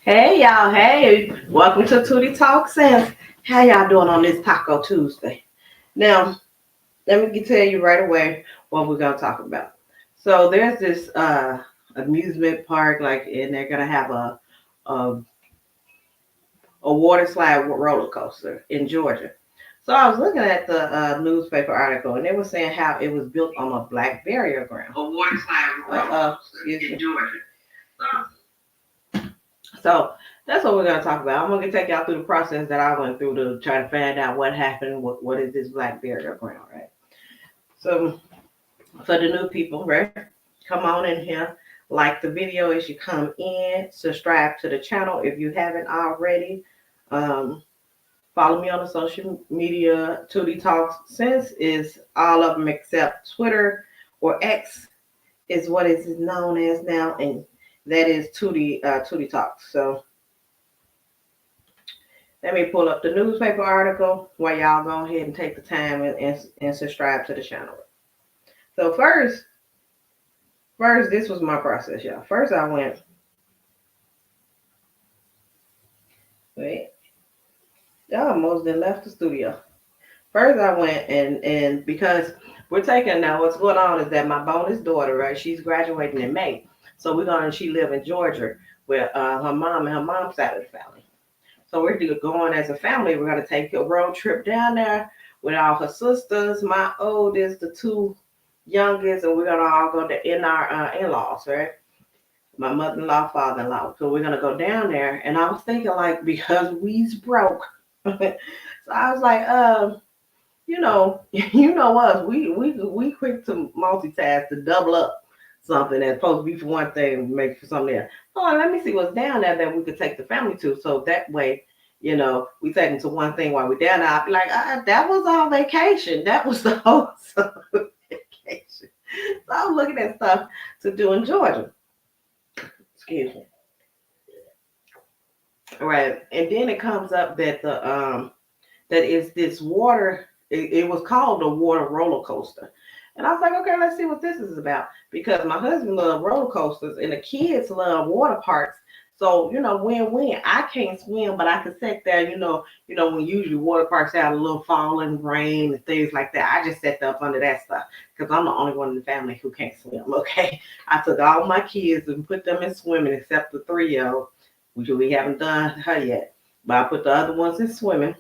Hey y'all, hey, welcome to Tootie Talk Sense. How y'all doing on this Taco Tuesday? Now, let me tell you right away what we're gonna talk about. So there's this amusement park, like, and they're gonna have a, a water slide roller coaster in Georgia. So I was looking at the newspaper article, and they were saying how it was built on a black barrier ground. A water slide roller coaster in Georgia. So that's what we're gonna talk about. I'm gonna take y'all through the process that I went through to try to find out what happened. What is this black barrier ground, right? So for the new people, right? Come on in here, like the video as you come in, subscribe to the channel if you haven't already. Um, Follow me on the social media. Tootie Talks Sense is all of them except Twitter or X is what is known as now, and that is Tootie Talks. So let me pull up the newspaper article while y'all go ahead and take the time and subscribe to the channel. So first, this was my process, y'all. First, I went, wait, y'all almost then left the studio. First, I went and because we're taking now, what's going on is that my bonus daughter, right? She's graduating in May, so she live in Georgia with her mom and her mom's side of the family. So we're going as a family. We're going to take a road trip down there with all her sisters, my oldest, the two youngest, and we're going to all go to in our in-laws, right? My mother-in-law, father-in-law. So we're going to go down there. And I was thinking, like, because we's broke. So I was like, you know us. We quick to multitask, to double up something that's supposed to be for one thing, make for something else. Oh, let me see what's down there that we could take the family to. So that way, we take them to one thing while we're down there. I'll be like, that was our vacation. That was the whole summer vacation. So I'm looking at stuff to do in Georgia. Excuse me. All right. And then it comes up that that is this water. It was called a water roller coaster. And I was like, okay, let's see what this is about. Because my husband loves roller coasters and the kids love water parks. So, win-win. I can't swim, but I can sit there, when usually water parks have a little falling rain and things like that. I just sat up under that stuff because I'm the only one in the family who can't swim, okay? I took all my kids and put them in swimming except the 3-year-old, which we haven't done her yet. But I put the other ones in swimming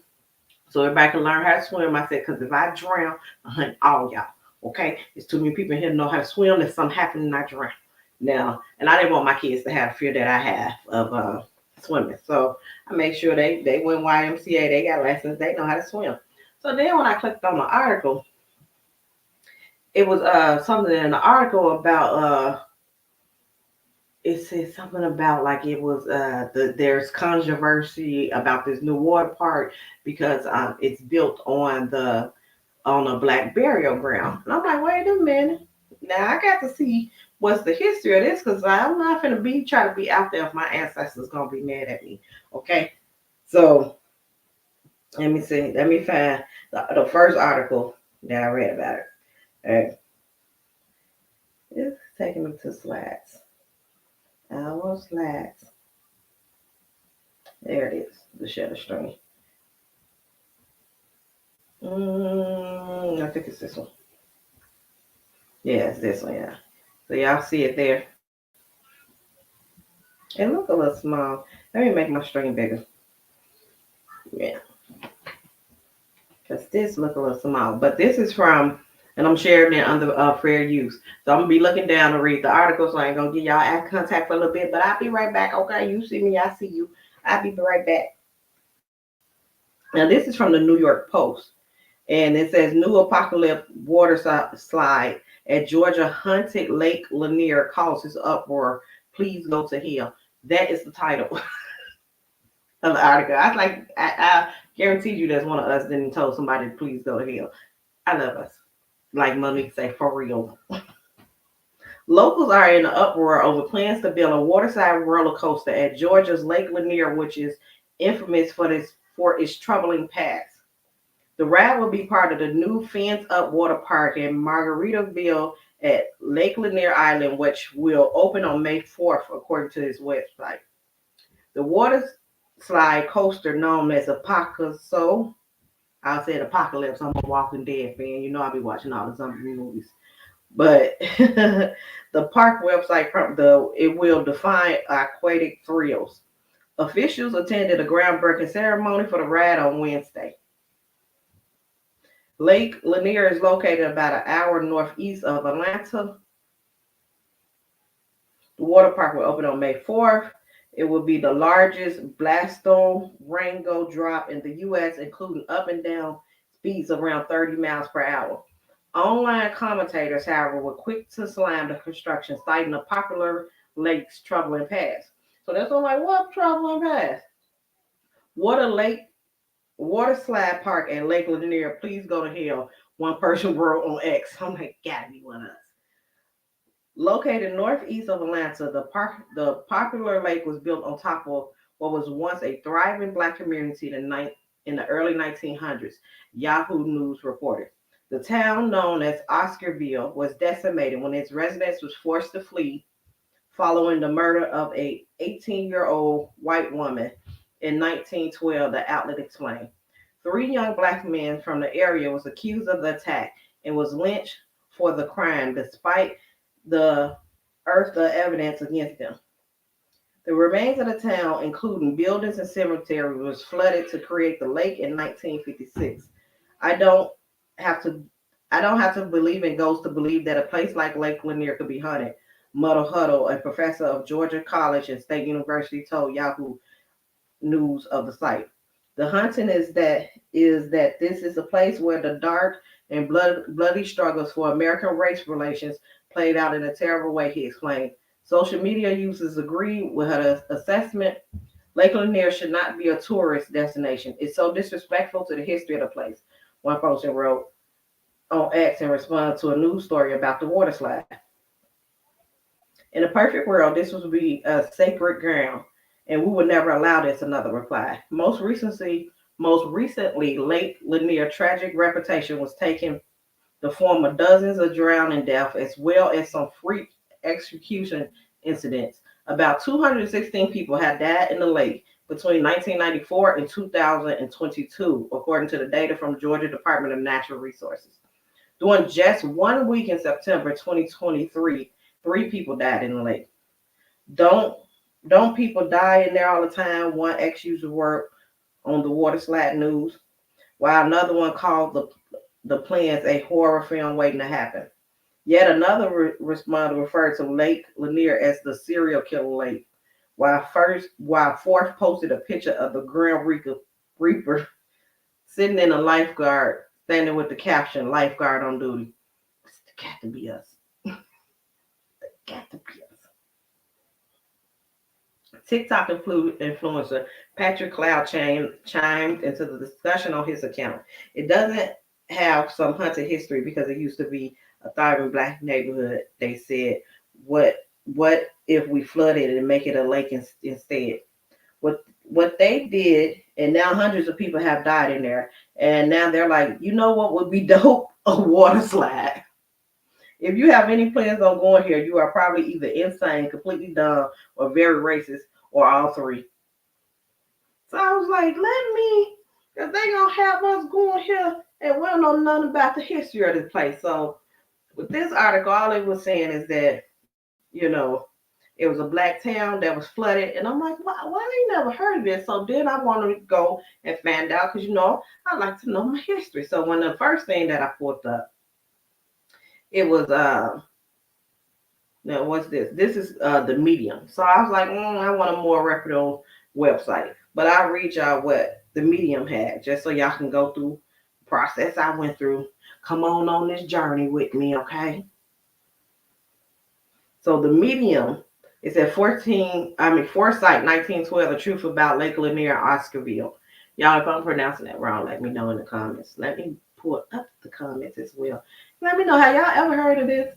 so everybody can learn how to swim. I said, because if I drown, I hunt all y'all. Okay, there's too many people here to know how to swim. If something happens and I drown. Now, and I didn't want my kids to have the fear that I have of swimming. So I made sure they went YMCA. They got lessons. They know how to swim. So then when I clicked on the article, it was something in the article about it said something about like it was there's controversy about this new water park because it's built on a black burial ground. And I'm like, wait a minute. Now I got to see what's the history of this because I'm not going to try to be out there if my ancestors going to be mad at me. Okay. So let me see. Let me find the first article that I read about it. All right. It's taking me to slides. Our slides. There it is. The shutter string. I think it's this one. Yeah, it's this one, yeah. So y'all see it there. It look a little small. Let me make my string bigger. Yeah. Because this look a little small. But this is from, and I'm sharing it under fair use. So I'm going to be looking down to read the article. So I ain't going to give y'all eye contact for a little bit. But I'll be right back. Okay, you see me, I see you. I'll be right back. Now this is from the New York Post. And it says, new apocalypse water slide at Georgia Haunted Lake Lanier causes uproar. Please go to hell. That is the title of the article. I was like, I guarantee you that's one of us didn't told somebody to please go to hell. I love us. Like Monique say, for real. Locals are in an uproar over plans to build a waterside roller coaster at Georgia's Lake Lanier, which is infamous for its troubling past. The ride will be part of the new fenced-up water park in Margaritaville at Lake Lanier Island, which will open on May 4th, according to his website. The water slide coaster known as Apocalypse. I said Apocalypse. I'm a Walking Dead fan. You know I'll be watching all the zombie movies. But the park website it will define aquatic thrills. Officials attended a groundbreaking ceremony for the ride on Wednesday. Lake Lanier is located about an hour northeast of Atlanta. The water park will open on May 4th. It will be the largest blastone rainbow drop in the U.S., including up and down speeds of around 30 miles per hour. Online commentators, however, were quick to slam the construction, citing the popular lake's troubling past. So that's all like, what troubling past? Water slide park at Lake Lanier, please go to hell. One person wrote on X. I'm like, gotta be one of us. Located northeast of Atlanta, the popular lake was built on top of what was once a thriving Black community in the early 1900s, Yahoo News reported. The town, known as Oscarvillie, was decimated when its residents was forced to flee following the murder of a 18-year-old white woman in 1912, the outlet explained. 3 young Black men from the area was accused of the attack and was lynched for the crime, despite the evidence against them. The remains of the town, including buildings and cemetery, was flooded to create the lake in 1956. I don't have to believe in ghosts to believe that a place like Lake Lanier could be haunted. Muddle Huddle, a professor of Georgia College and State University, told Yahoo News of the site. The haunting is that this is a place where the dark and bloody struggles for American race relations played out in a terrible way, he explained. Social media users agree with her assessment. Lake Lanier should not be a tourist destination. It's so disrespectful to the history of the place, one person wrote on X in response to a news story about the water slide. In a perfect world, this would be a sacred ground, and we would never allow this, another reply. Most recently, Lake Lanier tragic reputation was taking the form of dozens of drowning deaths, as well as some freak execution incidents. About 216 people have died in the lake between 1994 and 2022, according to the data from Georgia Department of Natural Resources. During just 1 week in September 2023, 3 people died in the lake. Don't people die in there all the time? One ex-user worked on the water slide news, while another one called the plans a horror film waiting to happen. Yet another responder referred to Lake Lanier as the serial killer lake, while fourth posted a picture of the Grim Reaper sitting in a lifeguard, standing with the caption, "Lifeguard on duty." It's got to be us. Got to be us. TikTok influencer Patrick Cloud chimed into the discussion on his account. It doesn't have some haunted history because it used to be a thriving Black neighborhood. They said, what if we flooded it and make it a lake instead? What they did, and now hundreds of people have died in there, and now they're like, you know what would be dope? A water slide. If you have any plans on going here, you are probably either insane, completely dumb, or very racist, or all three. So I was like, because they gonna have us going here, and we don't know nothing about the history of this place. So with this article, all it was saying is that, it was a Black town that was flooded, and I'm like, why I ain't never heard of this? So then I wanted to go and find out, because I like to know my history. So when the first thing that I pulled up, it was now what's this? This is the Medium. So I was like, I want a more reputable website. But I'll read y'all what the Medium had, just so y'all can go through the process I went through. Come on this journey with me, okay? So the Medium is at Foresight 1912, The Truth About Lake Lanier, Oscarvillie. Y'all, if I'm pronouncing that wrong, let me know in the comments. Let me pull up the comments as well. Let me know, have y'all ever heard of this?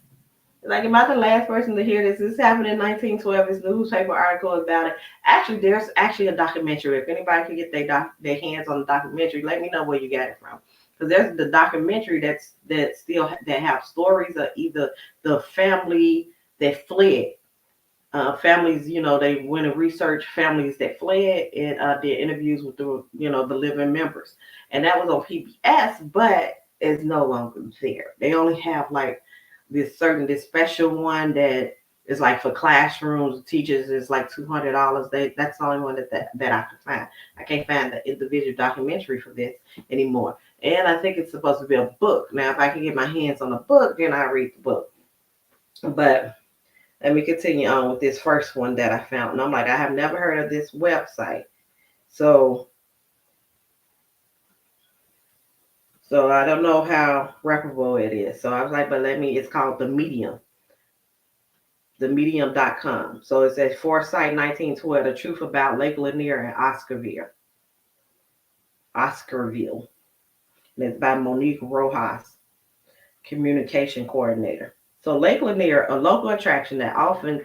Like, am I the last person to hear this? This happened in 1912. This newspaper article about it. Actually, there's actually a documentary. If anybody can get their hands on the documentary, let me know where you got it from. Because there's the documentary that have stories of either the family that fled families, they went and researched families that fled and did interviews with the living members. And that was on PBS, but it's no longer there. They only have like this special one that is like for classrooms, teachers is like $200. That's the only one that I can find. I can't find the individual documentary for this anymore. And I think it's supposed to be a book. Now, if I can get my hands on a book, then I read the book. But let me continue on with this first one that I found. And I'm like, I have never heard of this website. So I don't know how reputable it is. So I was like, but it's called The Medium. TheMedium.com. So it says Foresight 1912, the truth about Lake Lanier and Oscarvillie. And it's by Monique Rojas, communication coordinator. So Lake Lanier, a local attraction that often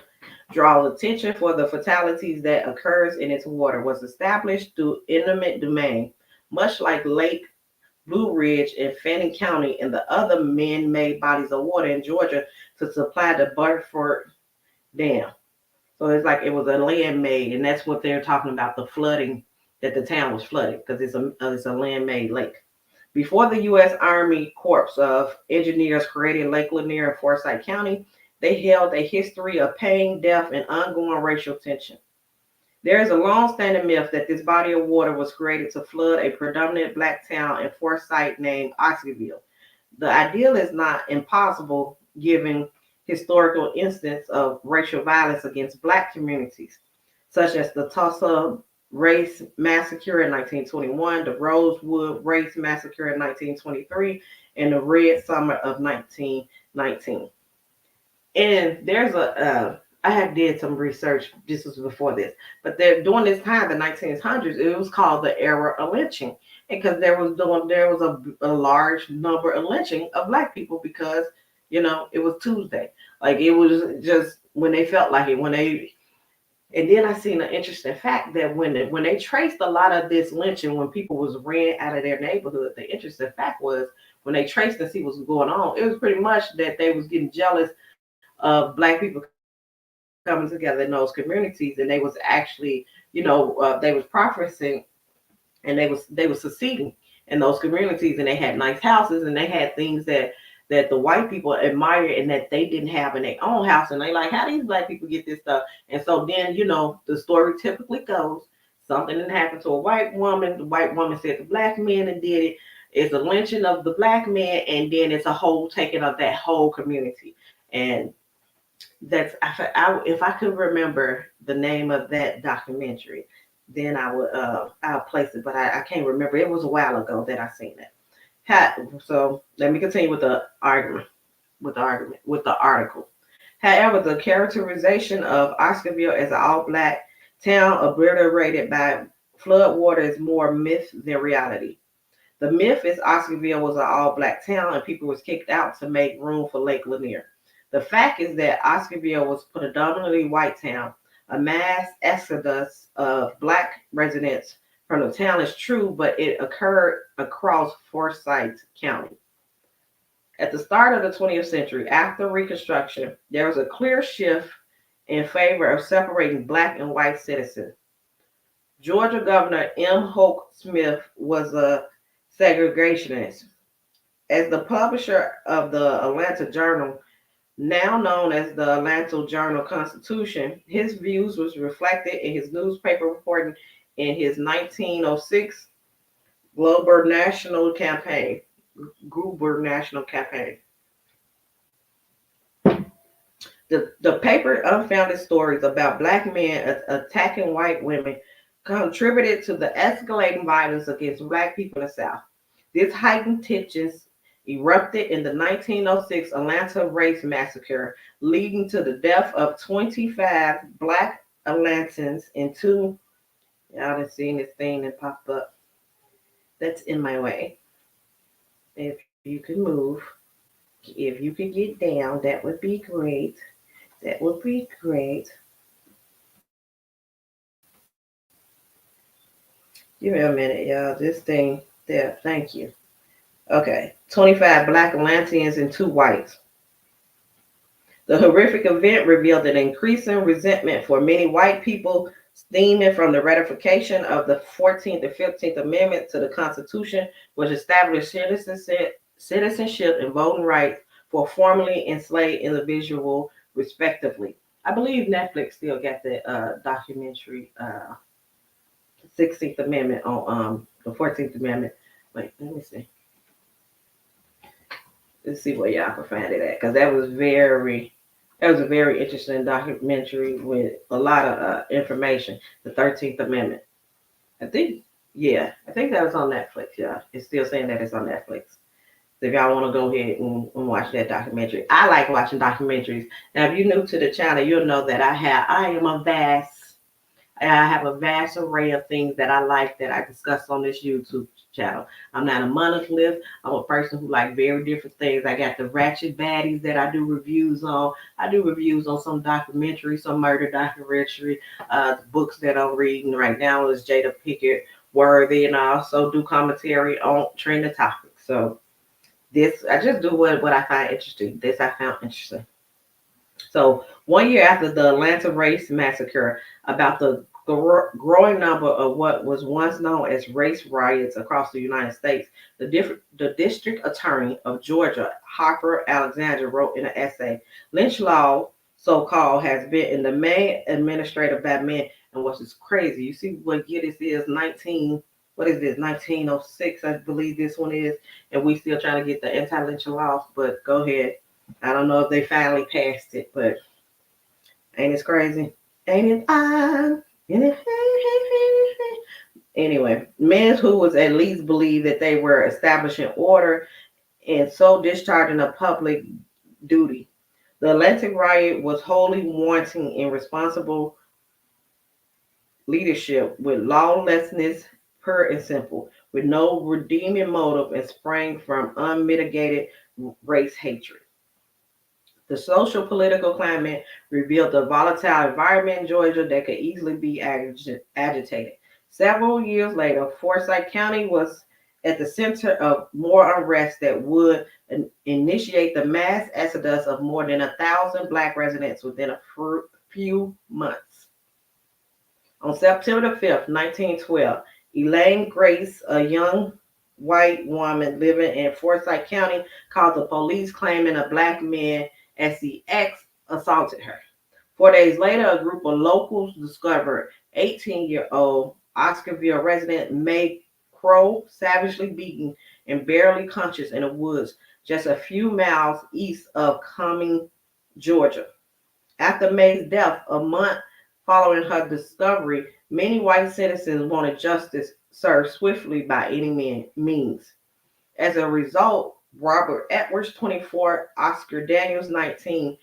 draws attention for the fatalities that occurs in its water, was established through eminent domain, much like Lake Blue Ridge in Fannin County and the other man-made bodies of water in Georgia to supply the Butterford Dam. So it's like it was a land-made, and that's what they're talking about, the flooding, that the town was flooded because it's a land-made lake. Before the U.S. Army Corps of Engineers created Lake Lanier in Forsyth County, they held a history of pain, death, and ongoing racial tension. There is a long-standing myth that this body of water was created to flood a predominant Black town in Forsyth named Oscarvillie. The ideal is not impossible given historical instances of racial violence against Black communities, such as the Thisthe Race Massacre in 1921, the Rosewood Race Massacre in 1923, and the Red Summer of 1919. And there's I had did some research. This was before this, but during this time, the 1900s, it was called the era of lynching, because there was a large number of lynching of Black people because it was Tuesday. Like it was just when they felt like it. And then I seen an interesting fact that when they traced a lot of this lynching, when people was ran out of their neighborhood, the interesting fact was when they traced and see what was going on, it was pretty much that they was getting jealous of Black people coming together in those communities, and they was actually, they was profiting, and they was succeeding in those communities, and they had nice houses, and they had things that the white people admired and that they didn't have in their own house. And they like, how these Black people get this stuff? And so then, the story typically goes, something that happened to a white woman. The white woman said the Black man and did it. It's a lynching of the Black man, and then it's a whole taking of that whole community. And that's, if I could remember the name of that documentary, then I would I'll place it, but I can't remember. It was a while ago that I seen it. So let me continue with the article. However, the characterization of Oscarvillie as an all-Black town obliterated by flood water is more myth than reality. The myth is Oscarvillie was an all-Black town and people was kicked out to make room for Lake Lanier. The fact is that Oscarvillie was a predominantly white town. A mass exodus of Black residents from the town is true, but it occurred across Forsyth County. At the start of the 20th century, after Reconstruction, there was a clear shift in favor of separating Black and white citizens. Georgia Governor M. Hoke Smith was a segregationist. As the publisher of the Atlanta Journal, now known as the Atlanta Journal-Constitution, his views was reflected in his newspaper reporting in his 1906 gubernatorial campaign. The paper unfounded stories about Black men attacking white women contributed to the escalating violence against Black people in the South. This heightened tensions erupted in the 1906 Atlanta Race Massacre, leading to the death of 25 Black Atlantans and two. Y'all done seen this thing that popped up. That's in my way. If you could move, if you could get down, that would be great. That would be great. Give me a minute, y'all. This thing there. Thank you. Okay. 25 Black Atlanteans and two whites. The horrific event revealed an increasing resentment for many white people stemming from the ratification of the 14th and 15th Amendment to the Constitution, which established citizenship and voting rights for formerly enslaved individuals, respectively. I believe Netflix still got the documentary 16th Amendment on the 14th Amendment. Wait, let me see. Let's see where y'all can find it at, because that was a very interesting documentary with a lot of information. The 13th Amendment. I think, yeah, I think that was on Netflix. Yeah, it's still saying that it's on Netflix. So if y'all want to go ahead and watch that documentary, I like watching documentaries. Now, if you're new to the channel, you'll know that I have a vast array of things that I like that I discuss on this YouTube channel. I'm not a monolith. I'm a person who like very different things. I got the ratchet baddies that I do reviews on. I do reviews on some documentaries, some murder documentary, books that I'm reading right now is Jada Pickett Worthy, and I also do commentary on trending topics. So I just do what I find interesting. This I found interesting. So 1 year after the Atlanta race massacre, about the growing number of what was once known as race riots across the United States, the district attorney of Georgia, Harper Alexander, wrote in an essay, lynch law, so-called, has been in the main administrative by men. And what's is crazy, you see what year this is, 1906, I believe this one is, and we still trying to get the anti-lynching laws, but go ahead. I don't know if they finally passed it, but ain't it crazy? Ain't it fine? Anyway, men who was at least believed that they were establishing order and so discharging a public duty. The Atlantic riot was wholly wanting in responsible leadership with lawlessness, pure and simple, with no redeeming motive, and sprang from unmitigated race hatred. The social political climate revealed a volatile environment in Georgia that could easily be agitated. Several years later, Forsyth County was at the center of more unrest that would initiate the mass exodus of more than 1,000 Black residents within a few months. On September 5th, 1912, Elaine Grace, a young white woman living in Forsyth County, called the police claiming a Black man as the ex assaulted her. 4 days later, a group of locals discovered 18-year-old Oscarvillie resident May Crow savagely beaten and barely conscious in the woods just a few miles east of Cumming, Georgia. After May's death, a month following her discovery, many white citizens wanted justice served swiftly by any means. As a result, Robert Edwards, 24, Oscar Daniels, 19,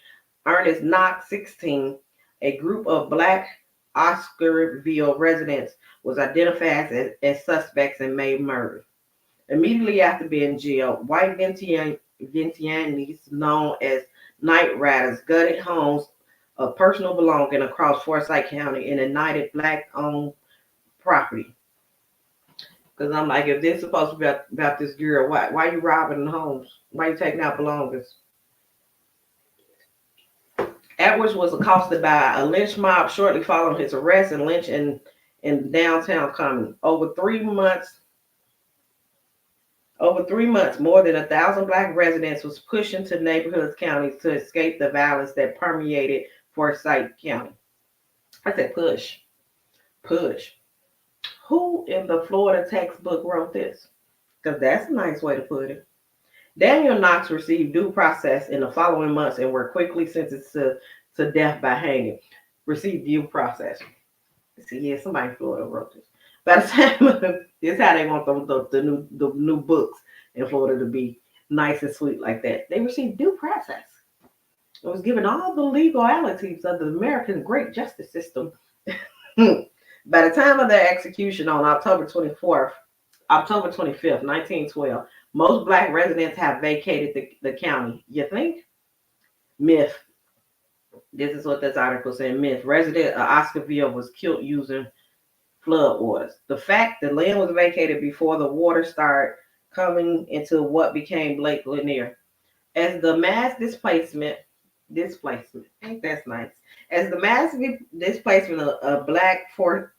Ernest Knox, 16, a group of Black Oscarvillie residents was identified as suspects in May murder. Immediately after being jailed, white Vientianes, known as night riders, gutted homes of personal belonging across Forsyth County and ignited Black-owned property. Because I'm like, if this is supposed to be about this girl, why are you robbing the homes? Why are you taking out belongings? Edwards was accosted by a lynch mob shortly following his arrest and lynch in downtown Cumming. Over 3 months, more than 1,000 Black residents was pushed into neighborhood counties to escape the violence that permeated Forsyth County. I said push. Who in the Florida textbook wrote this? Because that's a nice way to put it. Daniel Knox received due process in the following months and were quickly sentenced to death by hanging. Received due process. See, yeah, somebody in Florida wrote this. By the time, this is how they want the new books in Florida to be nice and sweet like that. They received due process. It was given all the legalities of the American great justice system. By the time of their execution on October 25th, 1912, most Black residents have vacated the county. You think? Myth. This is what this article said. Myth. Resident of Oscarvillie was killed using flood waters. The fact the land was vacated before the water started coming into what became Lake Lanier. As the mass displacement displacement. Ain't that nice? As the massive displacement of black floor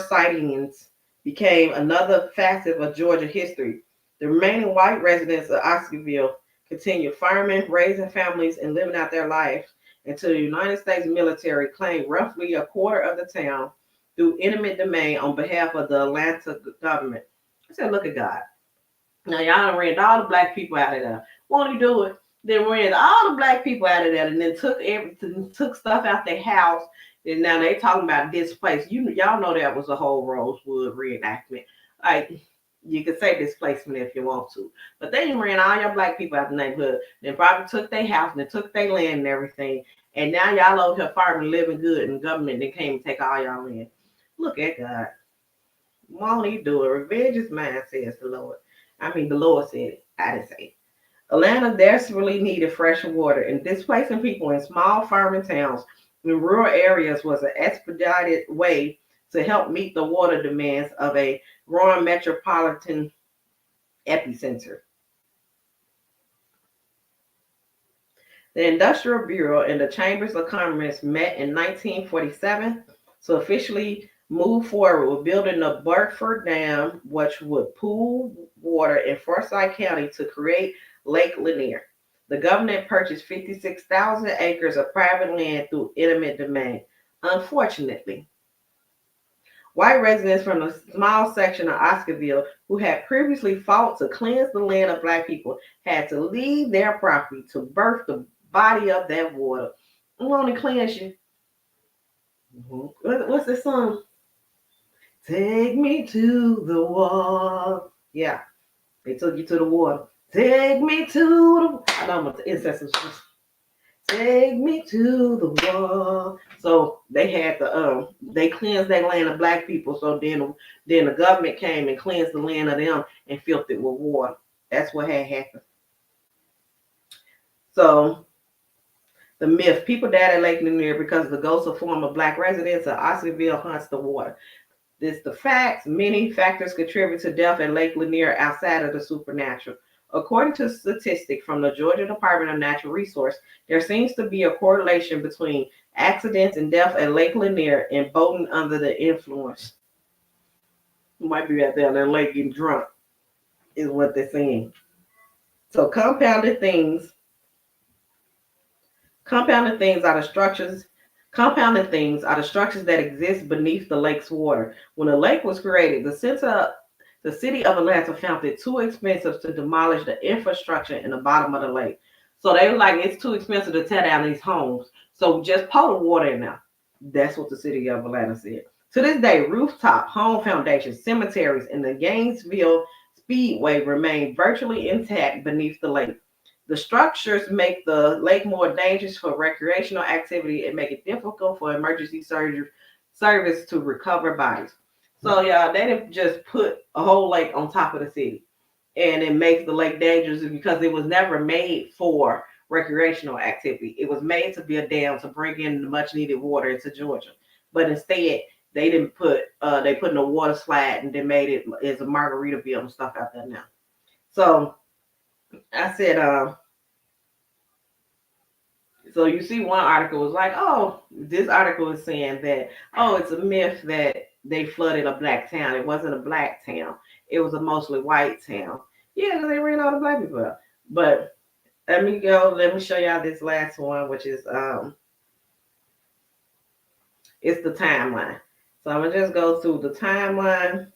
sightings became another facet of Georgia history, the remaining white residents of Oscarvillie continued farming, raising families, and living out their lives until the United States military claimed roughly a quarter of the town through eminent domain on behalf of the Atlanta government. I said, look at God. Now, y'all done ran all the black people out of there. Won't he do it? Then ran all the black people out of there and then took everything, took stuff out their house. And now they talking about displaced. Y'all know that was a whole Rosewood reenactment. Like, you can say displacement if you want to. But they ran all your black people out the neighborhood. Then probably took their house and then took their land and everything. And now y'all over here farming, living good, and the government then came and take all y'all land. Look at God. Won't he do it? Revenge is mine, says the Lord. The Lord said it. I didn't say it. Atlanta desperately needed fresh water, and displacing people in small farming towns in rural areas was an expedited way to help meet the water demands of a growing metropolitan epicenter. The Industrial Bureau and the Chambers of Commerce met in 1947 to officially move forward with building the Burford Dam, which would pool water in Forsyth County to create Lake Lanier. The government purchased 56,000 acres of private land through eminent domain. Unfortunately, white residents from a small section of Oscarvillie who had previously fought to cleanse the land of black people had to leave their property to birth the body of that water. I want to cleanse you. What's the song? Take me to the wall. Yeah, they took you to the water. Take me to the. I know what the ancestors. Take me to the wall. So they had to they cleansed that land of black people. So then the government came and cleansed the land of them and filled it with water. That's what had happened. So the myth: people died at Lake Lanier because the ghosts of former black residents of Oscarvillie haunts the water. This the facts. Many factors contribute to death at Lake Lanier outside of the supernatural. According to statistics from the Georgia Department of Natural Resources, there seems to be a correlation between accidents and death at Lake Lanier and boating under the influence. You might be out there on that lake getting drunk, is what they're saying. So compounded things are the structures. Compounded things are the structures that exist beneath the lake's water. When the lake was created, the city of Atlanta found it too expensive to demolish the infrastructure in the bottom of the lake. So they were like, it's too expensive to tear down these homes. So just pour the water in there. That's what the city of Atlanta said. To this day, rooftop, home foundations, cemeteries, and the Gainesville Speedway remain virtually intact beneath the lake. The structures make the lake more dangerous for recreational activity and make it difficult for emergency service to recover bodies. So, y'all, they didn't just put a whole lake on top of the city, and it makes the lake dangerous because it was never made for recreational activity. It was made to be a dam to bring in the much needed water into Georgia. But instead, they didn't put they put in a water slide and then made it as a Margaritaville and stuff out there now. So I said, so you see one article was like, oh, this article is saying that, oh, it's a myth that they flooded a black town. It wasn't a black town. It was a mostly white town. Yeah, they ran all the black people out. But let me show y'all this last one, which is it's the timeline. So I'm gonna just go through the timeline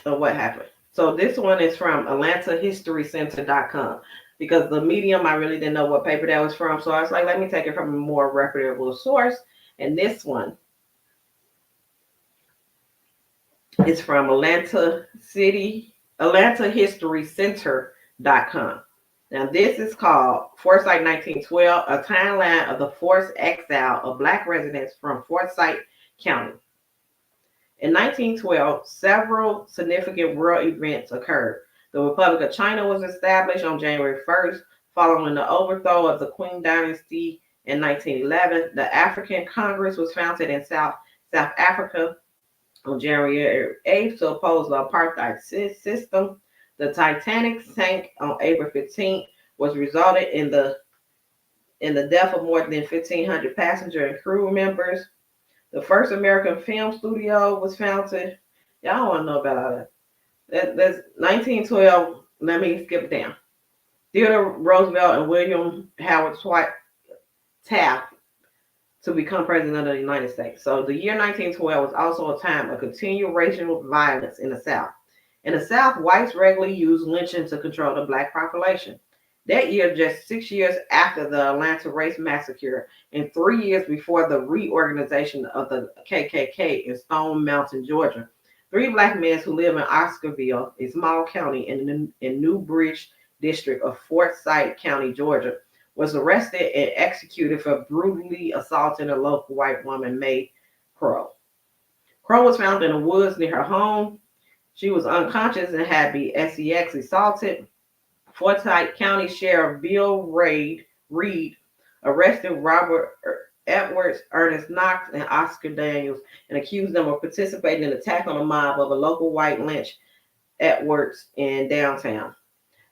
of what happened. So this one is from AtlantaHistoryCenter.com because the Medium, I really didn't know what paper that was from. So I was like, let me take it from a more reputable source. And this one is from AtlantaHistoryCenter.com. Now this is called Forsyth 1912, a timeline of the forced exile of black residents from Forsyth County. In 1912, several significant world events occurred. The Republic of China was established on January 1st, following the overthrow of the Qing dynasty in 1911. The African Congress was founded in South Africa on January 8th to oppose the apartheid system. The Titanic sank on April 15th, was resulted in the death of more than 1,500 passenger and crew members. The first American film studio was founded. Y'all don't want to know about all that. That's 1912. Let me skip it down. Theodore Roosevelt and William Howard Taft to become president of the United States. So the year 1912 was also a time of continual racial violence in the South. In the South, whites regularly used lynching to control the black population. That year, just 6 years after the Atlanta Race Massacre and 3 years before the reorganization of the KKK in Stone Mountain, Georgia, 3 black men who live in Oscarvillie, a small county in New Bridge district of Forsyth County, Georgia, was arrested and executed for brutally assaulting a local white woman, May Crow. Crow was found in the woods near her home. She was unconscious and had been sex assaulted. Forsyth County Sheriff Bill Reed arrested Robert Edwards, Ernest Knox, and Oscar Daniels and accused them of participating in an attack on a mob of a local white lynch Edwards in downtown.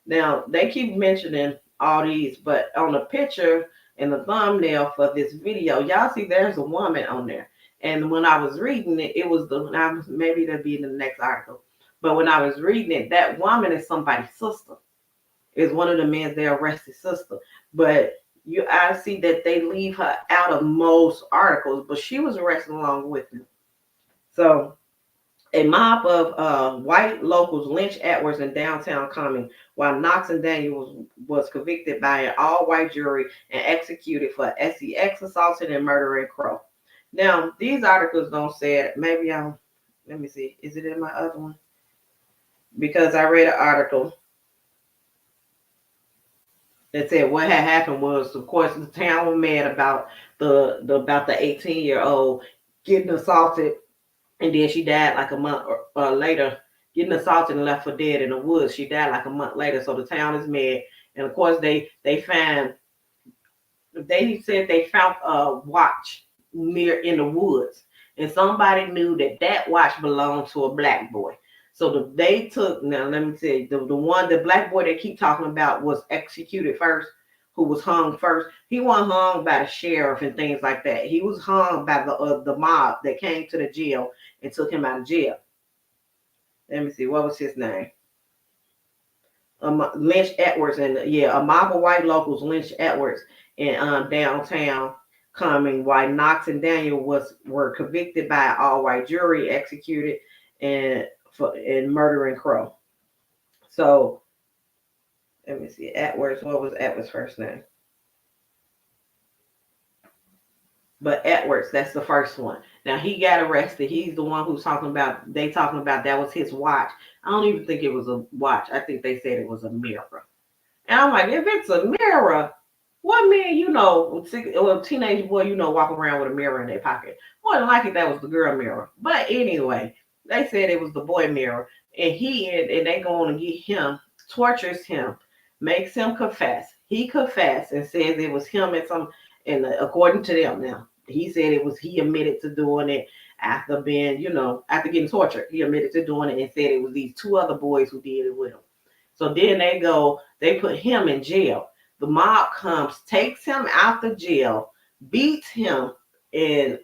Now, they keep mentioning all these, but on the picture and the thumbnail for this video, y'all see there's a woman on there. And when I was reading it, it was maybe that'll be in the next article. But when I was reading it, that woman is somebody's sister. Is one of the men they arrested sister. But I see that they leave her out of most articles, but she was arrested along with them. So a mob of white locals lynched Edwards in downtown Cumming, while Knox and Daniel was convicted by an all-white jury and executed for sex assaulting and murdering Crow. Now, these articles don't say it. Maybe let me see. Is it in my other one? Because I read an article that said what had happened was, of course, the town was mad about the 18-year-old getting assaulted, and then she died like a month later, getting assaulted and left for dead in the woods. She died like a month later, so the town is mad. And of course, they said they found a watch near in the woods, and somebody knew that watch belonged to a black boy. So they took, now let me tell you, the black boy they keep talking about was executed first, who was hung first. He wasn't hung by the sheriff and things like that. He was hung by the mob that came to the jail and took him out of jail. Let me see, what was his name? Lynched Edwards, and a mob of white locals lynched Edwards in downtown Cumming, while Knox and Daniel were convicted by an all-white jury, executed and murdering Crow. So let me see, Edwards. What was Edwards' first name? But Edwards, that's the first one. Now he got arrested. He's the one who's talking about that was his watch. I don't even think it was a watch. I think they said it was a mirror. And I'm like, if it's a mirror, what man a teenage boy, walk around with a mirror in their pocket? More than likely that was the girl mirror. But anyway, they said it was the boy mirror, and they go on and get him, tortures him, makes him confess. He confessed and says it was him and according to them now, he said he admitted to doing it after being, after getting tortured. He admitted to doing it and said it was these 2 other boys who did it with him. So then they put him in jail. The mob comes, takes him out the jail, beats him, and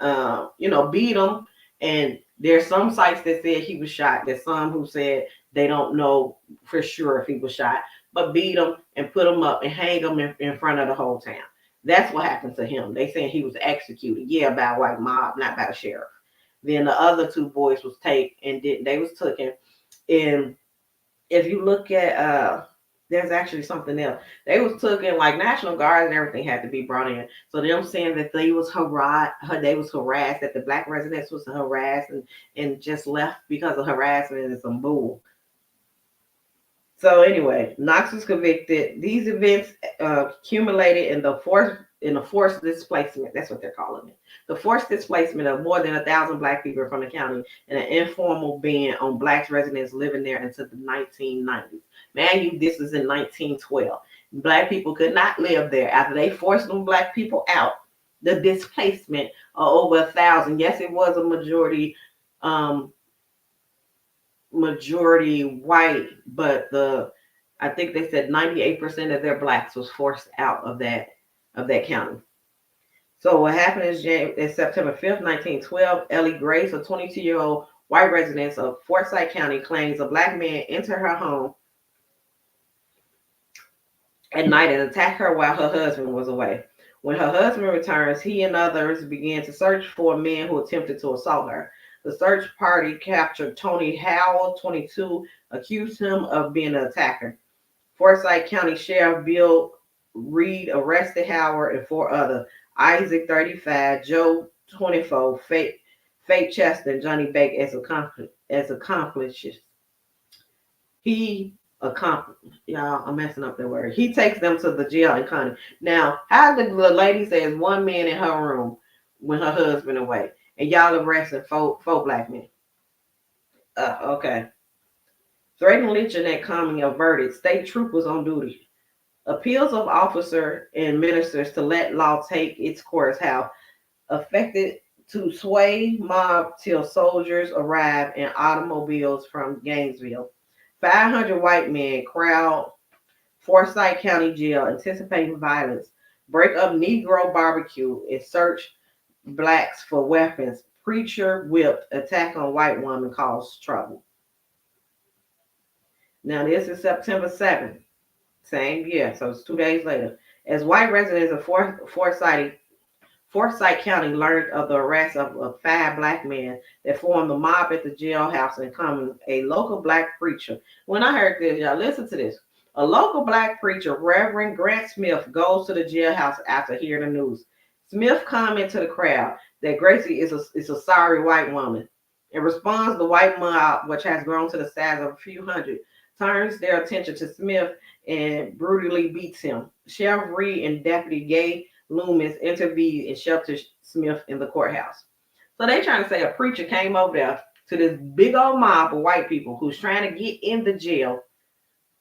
beat him. And there's some sites that said he was shot. There's some who said they don't know for sure if he was shot, but beat him and put him up and hang him in front of the whole town. That's what happened to him. They saying he was executed, by a white mob, not by the sheriff. Then the other 2 boys was taken, and they was taken. And if you look at there's actually something else. They was taken, like National Guard and everything had to be brought in. So them saying that they was harassed, that the black residents was harassed and just left because of harassment and some bull. So anyway, Knox was convicted. These events accumulated in the forced displacement. That's what they're calling it. The forced displacement of more than 1,000 black people from the county and an informal ban on black residents living there until the 1990s. Man, this is in 1912. Black people could not live there after they forced them black people out. The displacement of over 1,000. Yes, it was a majority majority white, but I think they said 98% of their blacks was forced out of that county. So what happened is September 5th, 1912, Ellie Grace, a 22-year-old white resident of Forsyth County, claims a black man entered her home at night and attacked her while her husband was away. When her husband returns, he and others began to search for a man who attempted to assault her. The search party captured Tony Howell, 22, accused him of being an attacker. Forsyth County Sheriff Bill Reed arrested Howard and 4 others: Isaac, 35, Joe, 24, Faith Chester, and Johnny Bake as accomplices. Y'all, I'm messing up that word. He takes them to the jail in Connie. Now, how the lady says one man in her room when her husband away, and y'all arrested four black men. Okay. Threatening lynching at Coming averted. State troopers on duty. Appeals of officers and ministers to let law take its course have affected to sway mob till soldiers arrive in automobiles from Gainesville. 500 white men crowd Forsyth County Jail anticipating violence, break up Negro barbecue, and search blacks for weapons. Preacher whipped, attack on white woman caused trouble. Now this is September 7th, same year, so it's 2 days later. As white residents of Forsyth County learned of the arrest of 5 black men that formed the mob at the jailhouse in Common, a local black preacher. When I heard this, y'all listen to this. A local black preacher, Reverend Grant Smith, goes to the jailhouse after hearing the news. Smith commented to the crowd that Gracie is a sorry white woman. In response, the white mob, which has grown to the size of a few hundred, turns their attention to Smith and brutally beats him. Sheriff Reed and Deputy Gay Loomis intervened and sheltered Smith in the courthouse. So they trying to say a preacher came over there to this big old mob of white people who's trying to get in the jail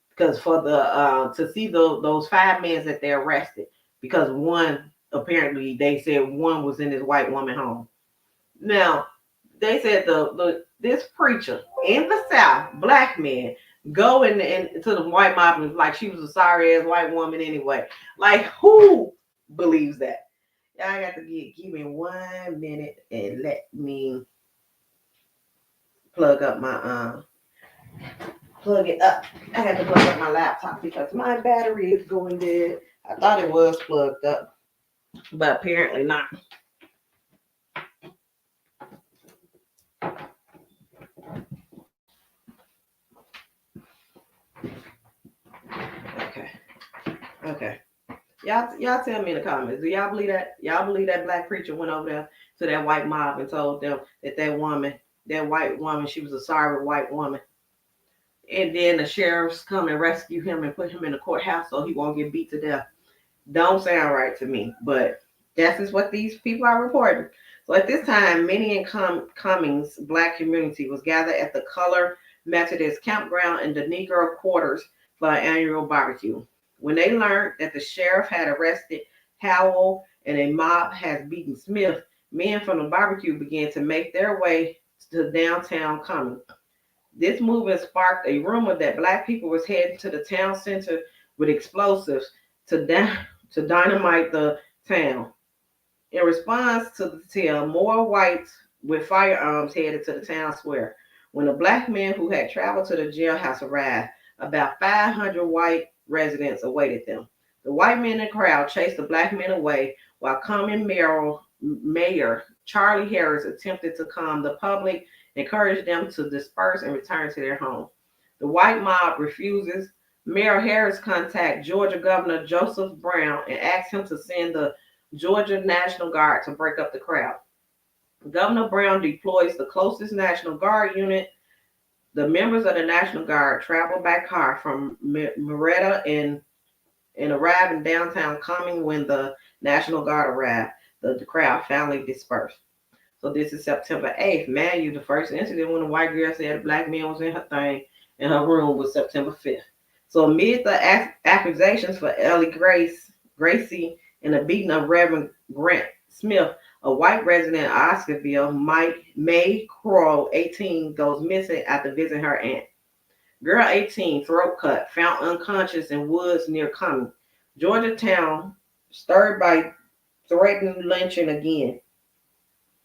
because for the to see those 5 men that they arrested, because one, apparently they said one was in this white woman home. Now they said this preacher in the South, black man, go into the white mob and like she was a sorry ass white woman anyway. Like, who believes that? I got to give me 1 minute and let me plug up my plug it up. I had to plug up my laptop because my battery is going dead. I thought it was plugged up, but apparently not. Okay. Y'all tell me in the comments. Do y'all believe that? Y'all believe that black preacher went over there to that white mob and told them that white woman, she was a sorry white woman. And then the sheriffs come and rescue him and put him in the courthouse so he won't get beat to death. Don't sound right to me, but that is what these people are reporting. So at this time, many in Cummings black community was gathered at the Color Methodist campground in the Negro quarters for an annual barbecue. When they learned that the sheriff had arrested Howell and a mob has beaten Smith, men from the barbecue began to make their way to downtown Cummings. This movement sparked a rumor that black people was heading to the town center with explosives to dynamite the town. In response to the tale, more whites with firearms headed to the town square. When the black men who had traveled to the jailhouse arrived, about 500 white residents awaited them. The white men in the crowd chased the black men away while Cumming Mayor Charlie Harris attempted to calm the public, encouraged them to disperse and return to their home. The white mob refuses. Mayor Harris contacted Georgia Governor Joseph Brown and asked him to send the Georgia National Guard to break up the crowd. Governor Brown deploys the closest National Guard unit. The members of the National Guard traveled by car from Marietta and arrived in downtown Cumming. When the National Guard arrived, the crowd finally dispersed. So this is September 8th. Mind the first incident when the white girl said a black man was in her thing in her room was September 5th. So amid the accusations for Ellie Gracie and the beating of Reverend Grant Smith, A white resident of Oscarvillie, May Crow, 18, goes missing after visiting her aunt. Girl 18, throat cut, found unconscious in woods near Cumming. Georgia town stirred by threatened lynching again.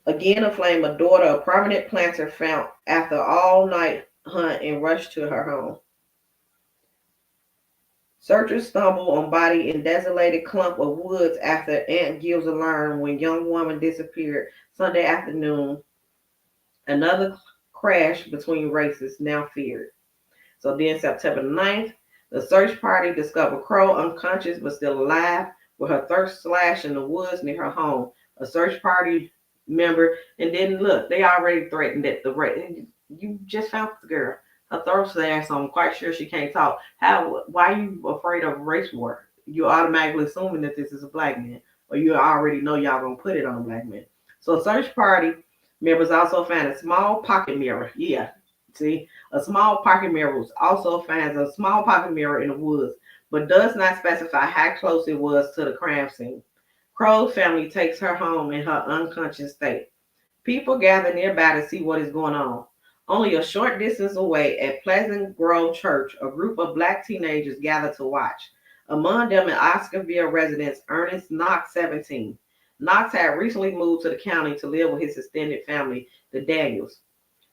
Again aflame, a daughter of prominent planter found after all-night hunt and rushed to her home. Searchers stumbled on body in desolated clump of woods after Aunt gives alarm when young woman disappeared Sunday afternoon. Another crash between races now feared. So then September 9th, the search party discovered Crow unconscious but still alive with her throat slashed in the woods near her home. A search party member, and then look, they already threatened that the race. You just found the girl. Her throat slashed, so I'm quite sure she can't talk. Why are you afraid of race war? You're automatically assuming that this is a black man, or you already know y'all gonna put it on a black man. So search party members also found a small pocket mirror. Yeah, see, a small pocket mirror also finds a small pocket mirror in the woods, but does not specify how close it was to the crime scene. Crow's family takes her home in her unconscious state. People gather nearby to see what is going on. Only a short distance away at Pleasant Grove Church, a group of black teenagers gather to watch. Among them is Oscarvillie resident Ernest Knox, 17. Knox had recently moved to the county to live with his extended family, the Daniels.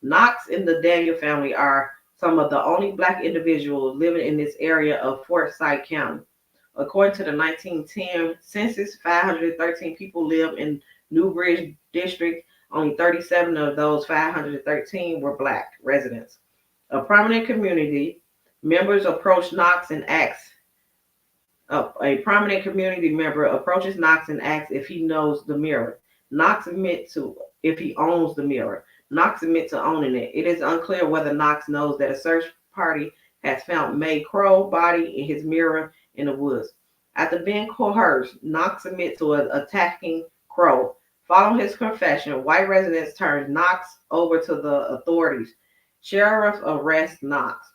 Knox and the Daniel family are some of the only black individuals living in this area of Forsyth County. According to the 1910 census, 513 people live in New Bridge District. Only 37 of those 513 were black residents. A prominent community members approach Knox and asks. A prominent community member approaches Knox and asks if he knows the mirror. Knox admits to if he owns the mirror. Knox admits to owning it. It is unclear whether Knox knows that a search party has found May Crow's body in his mirror in the woods. After being coerced, Knox admits to attacking Crow. Following his confession, white residents turned Knox over to the authorities. Sheriff arrests Knox.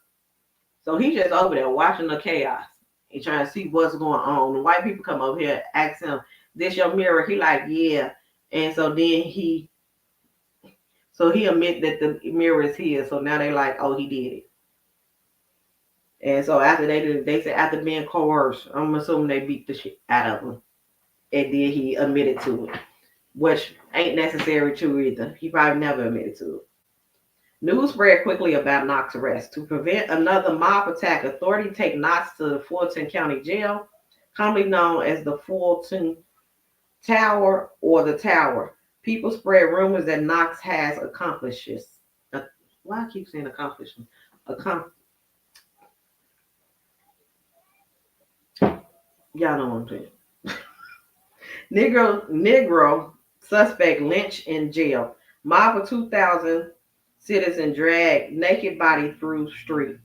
So he's just over there watching the chaos. He's trying to see what's going on. The white people come over here, ask him, "This your mirror?" He like, "Yeah." And so then he admit that the mirror is his. So now they like, "Oh, he did it." And so after they said after being coerced, I'm assuming they beat the shit out of him. And then he admitted to it, which ain't necessarily true either. He probably never admitted to it. News spread quickly about Knox's arrest. To prevent another mob attack, authorities take Knox to the Fulton County Jail, commonly known as the Fulton Tower or the Tower. People spread rumors that Knox has accomplishments. Why I keep saying accomplishments? Y'all know what I'm saying. Negro suspect lynched in jail. Mob of 2,000 citizens dragged naked body through street.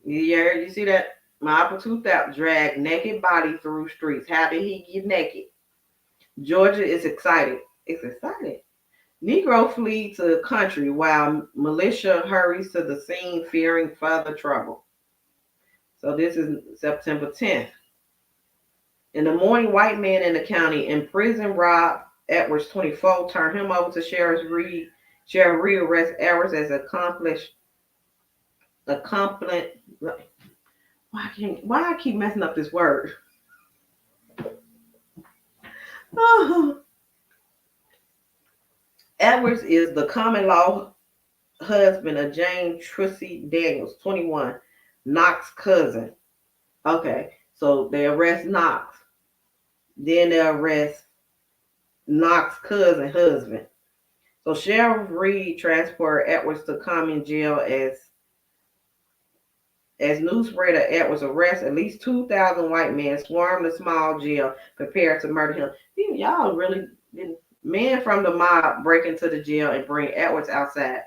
Yeah, you see that? Mob of 2,000 dragged naked body through streets. How did he get naked? Georgia is excited. It's excited. Negro flee to the country while militia hurries to the scene fearing further trouble. So this is September 10th. In the morning, white man in the county in prison robbed Edwards, 24, turned him over to Sheriff Reed. Sheriff Reed arrests Edwards as accomplished. Why I keep messing up this word? Oh. Edwards is the common law husband of Jane Trissy Daniels, 21, Knox's cousin. Okay, so they arrest Knox. Then they arrest Knox's cousin husband. So Sheriff Reed transported Edwards to common jail as news spread of Edwards' arrest. At least 2,000 white men swarmed the small jail, prepared to murder him. Y'all really didn't. Men from the mob break into the jail and bring Edwards outside.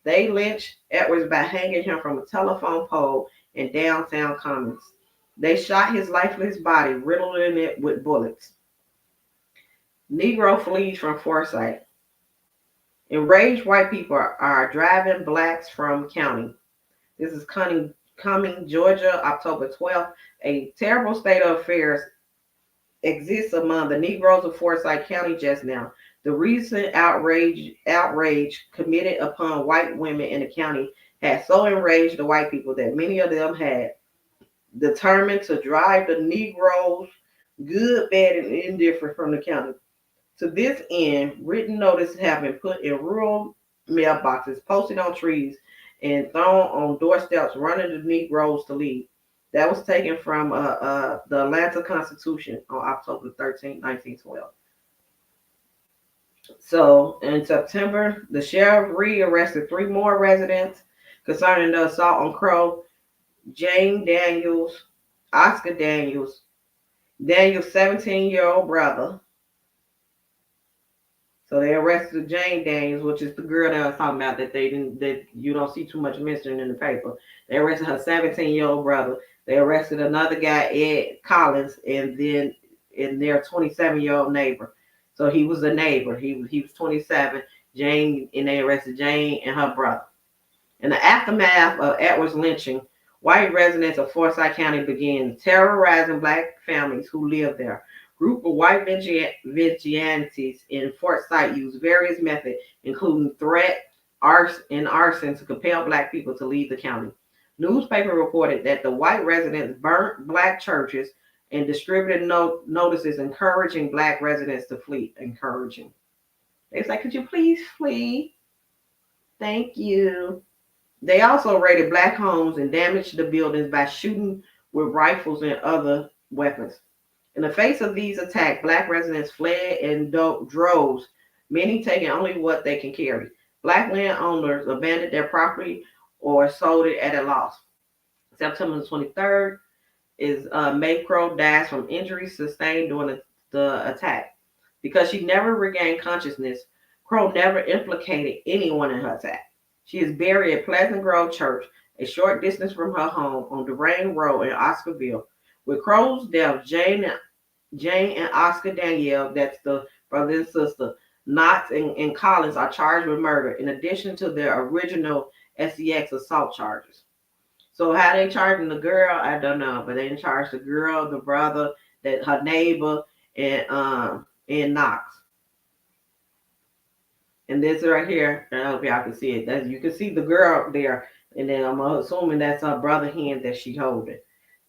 They lynch Edwards by hanging him from a telephone pole in downtown Commons. They shot his lifeless body, riddling it with bullets. Negro flees from Forsyth. Enraged white people are driving blacks from county. This is Cumming, Georgia, October 12th. A terrible state of affairs exists among the Negroes of Forsyth County just now. The recent outrage committed upon white women in the county had so enraged the white people that many of them had determined to drive the Negroes, good, bad, and indifferent, from the county. To this end, written notices have been put in rural mailboxes, posted on trees, and thrown on doorsteps, running the Negroes to leave. That was taken from the Atlanta Constitution on October 13, 1912. So in September, the sheriff rearrested three more residents concerning the assault on Crow, Jane Daniels, Oscar Daniels, Daniel's 17-year-old brother. So they arrested Jane Daniels, which is the girl that I was talking about that you don't see too much mentioning in the paper. They arrested her 17-year-old brother. They arrested another guy, Ed Collins, and then their 27-year-old neighbor. So he was a neighbor. He was 27. Jane, and they arrested Jane and her brother. In the aftermath of Edwards lynching, white residents of Forsyth County began terrorizing black families who lived there. Group of white vigilantes in Forsyth used various methods, including threat, arson, to compel black people to leave the county. Newspaper reported that the white residents burnt black churches and distributed notices encouraging black residents to flee. Encouraging. They was like, "Could you please flee? Thank you." They also raided black homes and damaged the buildings by shooting with rifles and other weapons. In the face of these attacks, black residents fled in droves, many taking only what they can carry. Black landowners abandoned their property or sold it at a loss. September 23rd is May Crow dies from injuries sustained during the attack. Because she never regained consciousness, Crow never implicated anyone in her attack. She is buried at Pleasant Grove Church, a short distance from her home on Durango Road in Oscarvillie. With Crow's death, Jane and Oscar Danielle, that's the brother and sister, Knox and Collins, are charged with murder in addition to their original SEX assault charges. So how they charging the girl, I don't know, but they charged the girl, the brother, that her neighbor, and Knox. And this right here, I don't know if y'all can see it. You can see the girl up there, and then I'm assuming that's her brother hand that she holding.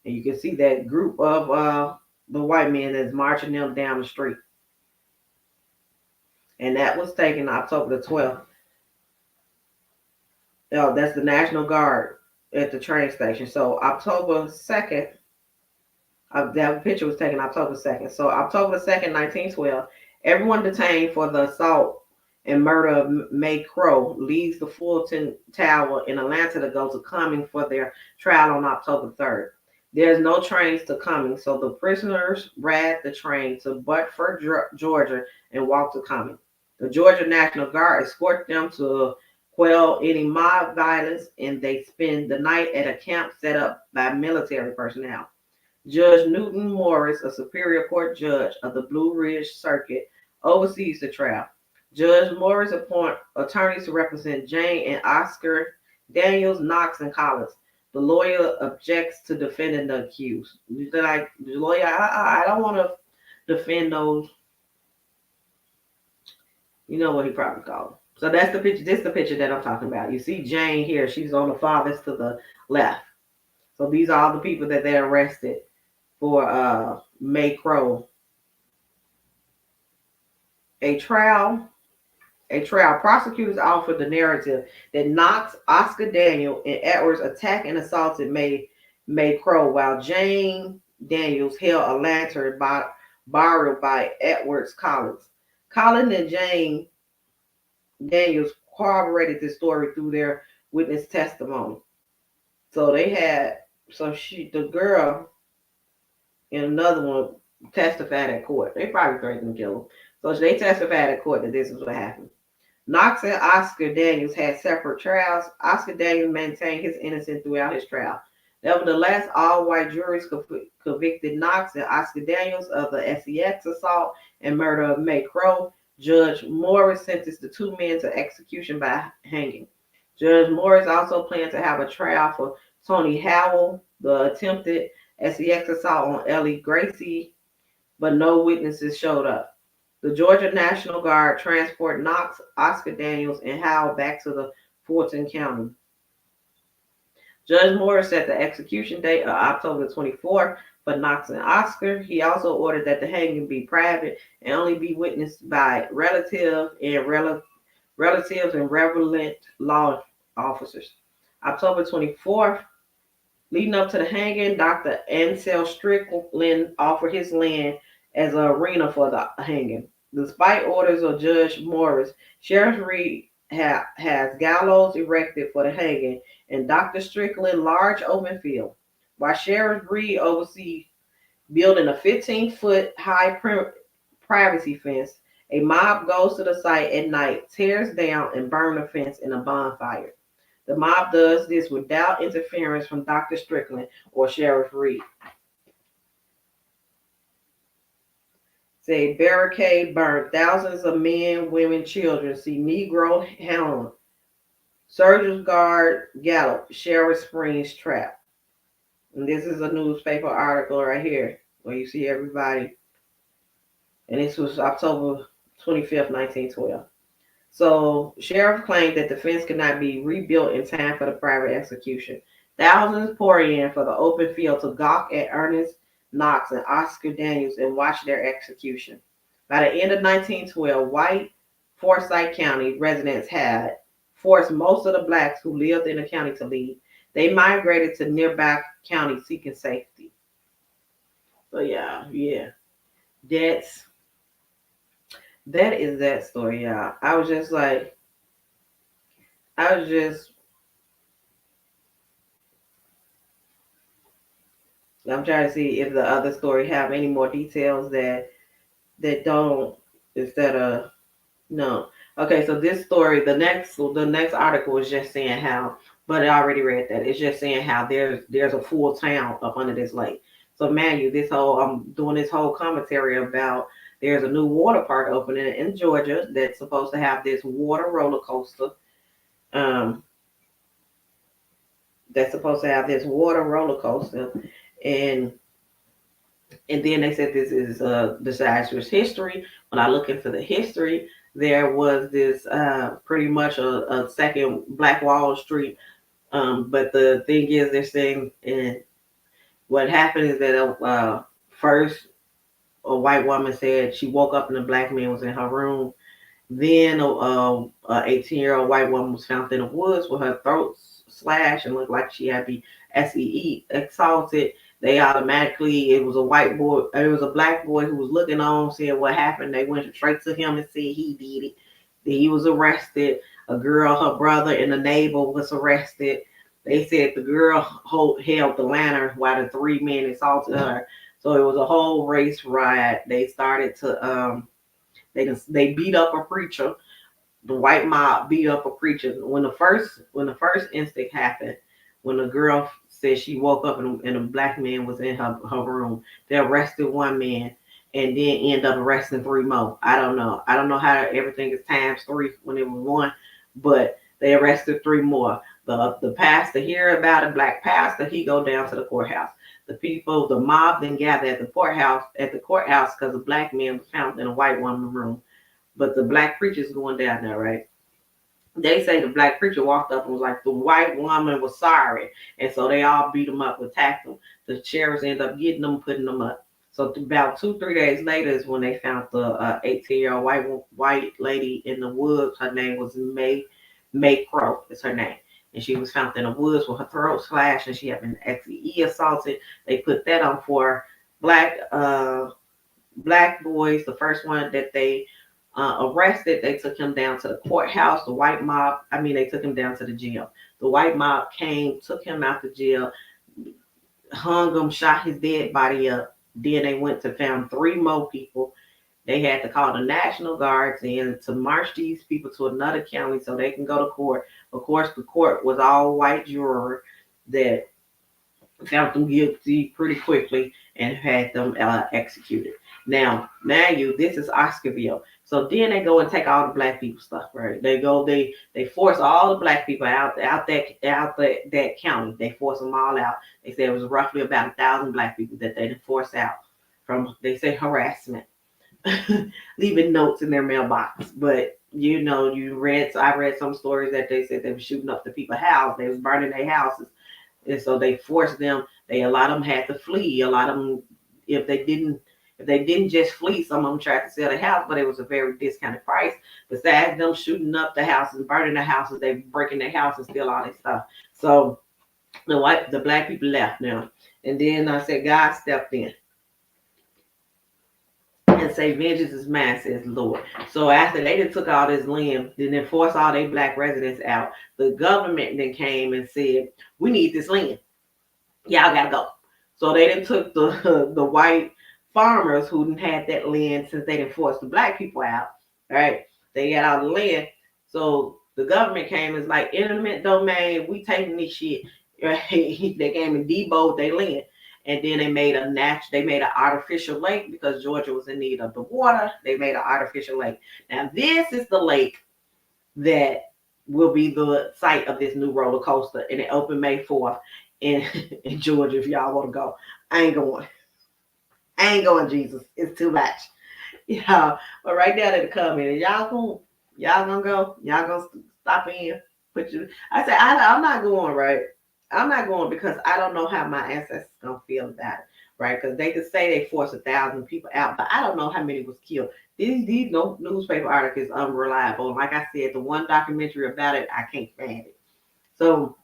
And you can see that group of the white men that's marching them down the street. And that was taken October the 12th. Oh, that's the National Guard at the train station. So October 2nd, that picture was taken October 2nd. So October 2nd, 1912, everyone detained for the assault and murder of May Crow leaves the Fulton Tower in Atlanta to go to Cumming for their trial on October 3rd. There's no trains to Cumming, so the prisoners ride the train to Butford, Georgia, and walk to Cumming. The Georgia National Guard escort them to quell any mob violence, and they spend the night at a camp set up by military personnel. Judge Newton Morris, a Superior Court judge of the Blue Ridge Circuit, oversees the trial. Judge Morris appoints attorneys to represent Jane and Oscar Daniels, Knox, and Collins. The lawyer objects to defending the accused. Like the lawyer, I don't want to defend those. You know what he probably called. So that's the picture. This is the picture that I'm talking about. You see Jane here. She's on the farthest to the left. So these are all the people that they arrested for May Crow. A trial. Prosecutors offered the narrative that Knox, Oscar Daniel, and Edwards attacked and assaulted May Crow while Jane Daniels held a lantern borrowed by Edwards Collins. Collins and Jane Daniels corroborated this story through their witness testimony. So they had, the girl and another one testified at court. They probably threatened to kill him. So they testified at court that this is what happened. Knox and Oscar Daniels had separate trials. Oscar Daniels maintained his innocence throughout his trial. Nevertheless, all white juries convicted Knox and Oscar Daniels of the SEX assault and murder of May Crow. Judge Morris sentenced the two men to execution by hanging. Judge Morris also planned to have a trial for Tony Howell, the attempted SEX assault on Ellie Gracie, but no witnesses showed up. The Georgia National Guard transported Knox, Oscar Daniels, and Howell back to the Fulton County. Judge Morris set the execution date of October 24th for Knox and Oscar. He also ordered that the hanging be private and only be witnessed by relatives and relevant law officers. October 24th, leading up to the hanging, Dr. Ansel Strickland offered his land as an arena for the hanging. Despite orders of Judge Morris, Sheriff Reed has gallows erected for the hanging and Dr. Strickland large open field. While Sheriff Reed oversees building a 15-foot high privacy fence, a mob goes to the site at night, tears down and burns the fence in a bonfire. The mob does this without interference from Dr. Strickland or Sheriff Reed. Say barricade burned. Thousands of men, women, children see Negro hound. Surgeons guard gallop. Sheriff Springs trap. And this is a newspaper article right here where you see everybody. And this was October 25th, 1912. So sheriff claimed that the fence could not be rebuilt in time for the private execution. Thousands pour in for the open field to gawk at Ernest Knox and Oscar Daniels and watch their execution. By the end of 1912, white Forsyth County residents had forced most of the blacks who lived in the county to leave. They migrated to nearby counties seeking safety. So yeah. That is that story, y'all. I'm trying to see if the other story have any more details that don't, instead of no. Okay, so this story, the next article is just saying how, but I already read that. It's just saying how there's a full town up under this lake. So man, I'm doing this whole commentary about there's a new water park opening in Georgia that's supposed to have this water roller coaster. And then they said this is disastrous history. When I look into the history, there was this pretty much a second Black Wall Street. But the thing is, they're saying, and what happened is that first a white woman said she woke up and a black man was in her room. Then a 18-year-old white woman was found in the woods with her throat slashed and looked like she had been SEE assaulted. They automatically, it was a black boy who was looking on, seeing what happened. They went straight to him and said he did it. Then he was arrested. A girl, her brother, and a neighbor was arrested. They said the girl held the lantern while the three men assaulted her. So it was a whole race riot. They started to they beat up a preacher. The white mob beat up a preacher. When the first instinct happened, when the girl said she woke up and a black man was in her room, they arrested one man and then end up arresting three more. I don't know how everything is times three when it was one, but they arrested three more. The pastor hear about it, black pastor, he go down to the courthouse. The mob then gathered at the courthouse because a black man was found in a white woman's room. But the black preacher's going down there, right? They say the black preacher walked up and was like, the white woman was sorry. And so they all beat him up, attacked him. The sheriffs end up getting them, putting them up. So about 2-3 days later is when they found the 18-year-old white lady in the woods. Her name was May Crow is her name. And she was found in the woods with her throat slashed and she had been XE assaulted. They put that on for black boys. The first one that they arrested, they took him down to the courthouse. The white mob, they took him down to the jail. The white mob came, took him out the jail, hung him, shot his dead body up. Then they went to found three more people. They had to call the National Guards in to march these people to another county so they can go to court. Of course, the court was all white juror that found them guilty pretty quickly and had them executed. Now, this is Oscarvillie. So then they go and take all the black people stuff, right? They force all the black people out that county. They force them all out. They said it was roughly about 1,000 black people that they forced out from, they say, harassment, leaving notes in their mailbox. But I read some stories that they said they were shooting up the people's house. They was burning their houses, and so they forced them. A lot of them had to flee. A lot of them, if they didn't just flee, some of them tried to sell the house, but it was a very discounted price. Besides them shooting up the houses, burning the houses, they breaking their house and steal all their stuff. So the black people left now, and then I said God stepped in and say, vengeance is mine, says the Lord. So after they done took all this land, then they forced all their black residents out, the government then came and said, we need this land. Y'all gotta go. So they done took the white farmers who didn't had that land since they didn't force the black people out. Right? They got all the land. So the government came and was like, eminent domain, we taking this shit. Right? They came and debowed their land. And then they made an artificial lake because Georgia was in need of the water. They made an artificial lake. Now this is the lake that will be the site of this new roller coaster, and it opened May 4th in Georgia. If y'all want to go, I ain't going, Jesus. It's too much. Yeah, but right down in the comment, y'all gonna go? Y'all gonna stop in? I said I'm not going, right? I'm not going because I don't know how my ancestors gonna feel about it, right? Because they could say they forced 1,000 people out, but I don't know how many was killed. These no newspaper articles unreliable. Like I said, the one documentary about it, I can't find it. So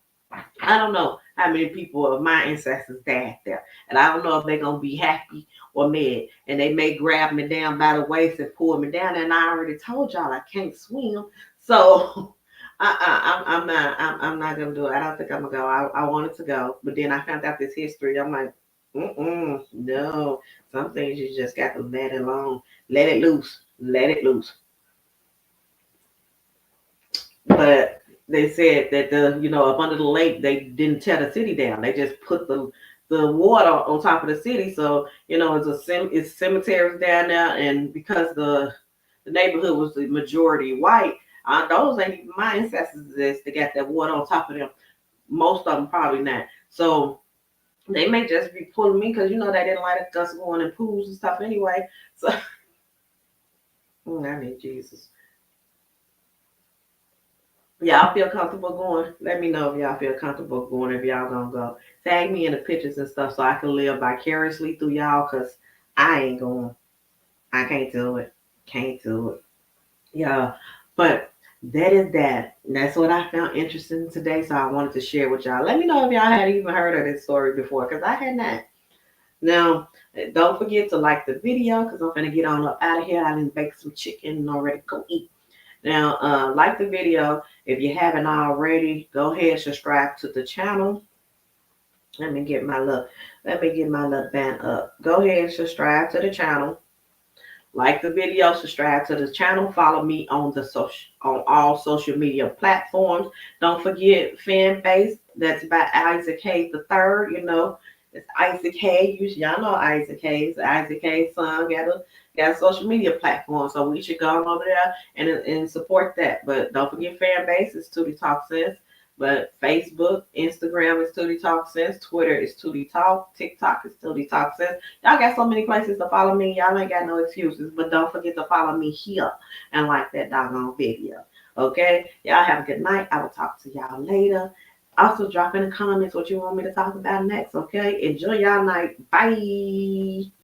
I don't know how many people of my ancestors died there, and I don't know if they're gonna be happy or mad. And they may grab me down by the waist and pull me down, and I already told y'all I can't swim, so. I'm not gonna do it. I don't think I'm gonna go. I wanted to go, but then I found out this history. I'm like, no. Some things you just got to let it alone, let it loose. But they said that up under the lake, they didn't tear the city down. They just put the water on top of the city. So it's cemeteries down there, and because the neighborhood was the majority white. Those ain't even my ancestors that got that water on top of them. Most of them probably not. So they may just be pulling me because they didn't like us going in pools and stuff anyway. So I need Jesus. Y'all feel comfortable going? Let me know if y'all feel comfortable going, if y'all gonna go. Tag me in the pictures and stuff so I can live vicariously through y'all, because I ain't going. I can't do it. Yeah. But that is that. That's what I found interesting today. So I wanted to share with y'all. Let me know if y'all had even heard of this story before, because I had not. Now, don't forget to like the video, because I'm going to get on up out of here. I didn't bake some chicken and already go eat. Now, like the video. If you haven't already, go ahead and subscribe to the channel. Let me get my little band up. Go ahead and subscribe to the channel. Like the video, subscribe to the channel, follow me on all social media platforms. Don't forget fan base. That's by Isaac Hayes the third. It's Isaac Hayes. Y'all know Isaac Hayes. Isaac Hayes' son got a social media platform, so we should go over there and support that. But don't forget fan base. It's Tootie Talk Sense. But Facebook, Instagram is Tootie Talk Sense. Twitter is Tootie Talk. TikTok is Tootie Talk Sense. Y'all got so many places to follow me. Y'all ain't got no excuses. But don't forget to follow me here and like that doggone video. Okay? Y'all have a good night. I will talk to y'all later. Also, drop in the comments what you want me to talk about next. Okay? Enjoy y'all night. Bye.